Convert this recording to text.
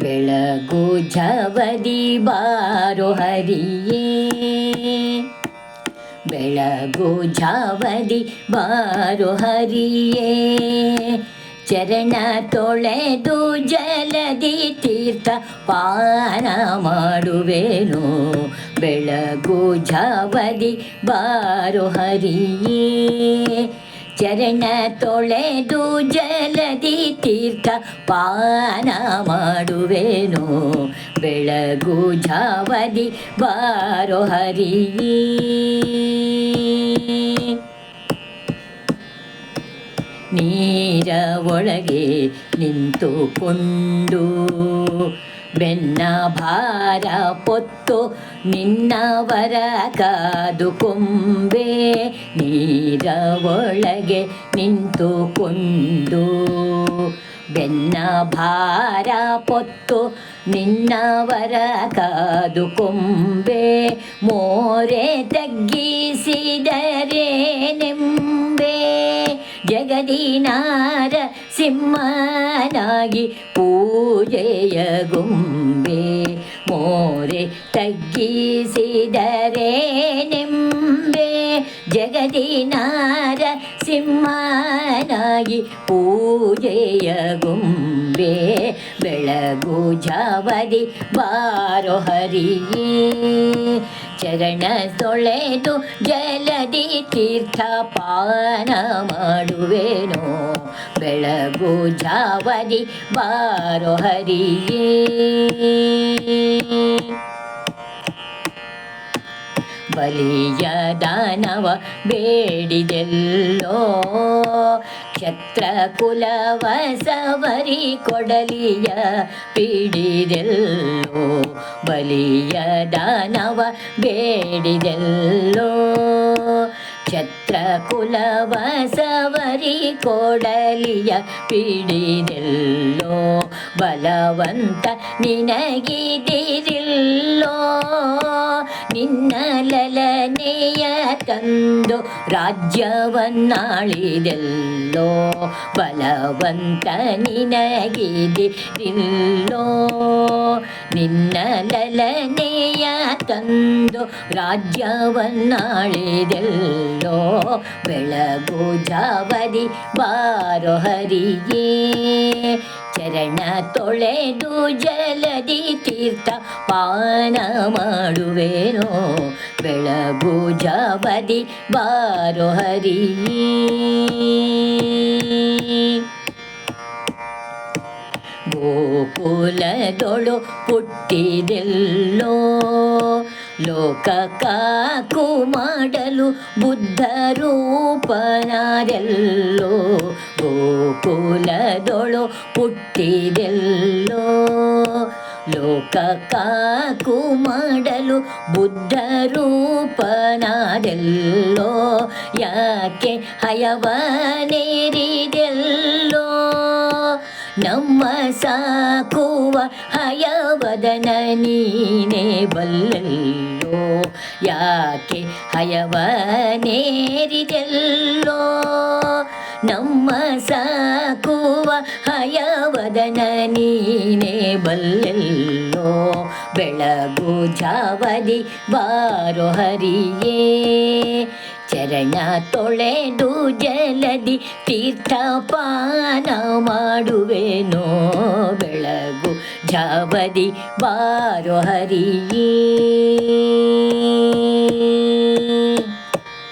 ಬೆಳಗು ಝವದಿ ಬಾರೋ ಹರಿಯೇ, ಬೆಳಗು ಝವದಿ ಬಾರೋ ಹರಿಯೇ. ಚರಣ ತೊಳೆದು ಜಲದಿ ತೀರ್ಥ ಪಾನ ಮಾಡುವೆನು, ಬೆಳಗು ಝವದಿ ಬಾರೋ ಹರಿಯೇ. ಚರಣ ತೊಳೆದು ಜಲದಿ ತೀರ್ಥ ಪಾನ ಮಾಡುವೆನು, ಬೆಳಗು ಝವದಿ ಬಾರೋ ಹರಿಯೇ. ನೀರ ಒಳಗೆ ನಿಂತುಕೊಂಡು ಬೆನ್ನ ಭಾರ ಪೊತ್ತು ನಿನ್ನವರ ಕಾದುಕೊಂಬೆ. ನೀರ ಒಳಗೆ ನಿಂತುಕೊಂಡು ಬೆನ್ನ ಭಾರ ಪೊತ್ತು ನಿನ್ನವರ ಕಾದುಕೊಂಬೆ. ಮೋರೆ ತಗ್ಗಿಸಿದರೆ ನೆಂಬೆ, ಜಗದಿನಾರ ಸಿಂಹನಾಗಿ ಪೂಜೆಯ ಗೊಂಬೆ. ಮೋರೆ ತಗ್ಗಿಸಿದರೆ ನೆಂಬೆ, ಜಗದಿನಾರ ಸಿಂಹನಾಗಿ ಪೂಜೆಯ ಗೊಂಬೆ. ಬೆಳಗು ಝವದಿ ಬಾರೋ ಹರಿಯೇ. ಚರಣ ತೊಳೆದು ಜಲದಿ ತೀರ್ಥ ಪಾನ ಮಾಡುವೆನು, ಬೆಳಗು ಝವದಿ ಬಾರೋ ಹರಿಯೇ. ಬಲಿಯ ದಾನವ ಬೇಡಿದೆಲ್ಲೋ, ಕ್ಷತ್ರ ಕುಲವ ಸವರಿ ಕೊಡಲಿಯ ಪಿಡಿದೆಲ್ಲೋ. ಬಲಿಯ ದಾನವ ಬೇಡಿದೆಲ್ಲೋ, ಕ್ಷತ್ರ ಕುಲವ ಸವರಿ ಕೊಡಲಿಯ ಪಿಡಿದೆಲ್ಲೋ. ಬಲವಂತ ನಿನಗಿದಿರಿಲ್ಲೋ, ನಿನ್ನ ಲಲನೆಯ ತಂದು ರಾಜ್ಯವನ್ನಾಳಿದೆಲ್ಲೋ. ಬಲವಂತ ನಿನಗಿದಿರಿಲ್ಲೋ, ನಿನ್ನ ಲಲನೆಯ ತಂದು ರಾಜ್ಯವನ್ನಾಳಿದೆಲ್ಲೋ. ಬೆಳಗು ಝವದಿ ಬಾರೋ ಹರಿಯೇ. ಚರಣ ತೊಳೆದು ಜಲದಿ ತೀರ್ಥ ಪಾನ ಮಾಡುವೆನು, ಬೆಳಗು ಝವದಿ ಬಾರೋ ಹರಿಯೇ. ಗೋಕುಲದೊಳು ಪುಟ್ಟಿದೆಲ್ಲೋ, ಲೋಕ ಕಾಕು ಮಾಡಲು ಬುದ್ಧ ರೂಪನಾದೆಲ್ಲೋ. ಗೋಕುಲದೊಳು ಪುಟ್ಟಿದೆಲ್ಲೋ, ಲೋಕ ಕಾಕು ಮಾಡಲು ಬುದ್ಧ ರೂಪನಾದೆಲ್ಲೋ. ಯಾಕೆ ಹಯವನೇರಿದೆಲ್ಲೋ, ನಮ್ಮ ಸಾಕುವ ಹಯವದನ ನೀನೇ ಬಲ್ಲೆಲ್ಲೋ. ಯಾಕೆ ಹಯವನೇರಿದೆಲ್ಲೋ, ನಮ್ಮ ಸಾಕುವ ಹಯವದನ ನೀನೇ ಬಲ್ಲೆಲ್ಲೋ. ಬೆಳಗು ಝವದಿ ಬಾರೋ ಹರಿಯೇ. ಚರಣ ತೊಳೆದು ಜಲದಿ ತೀರ್ಥ ಪಾನ ಮಾಡುವೆನೋ, ಬೆಳಗು ಝವದಿ ಬಾರೋ ಹರಿಯೇ.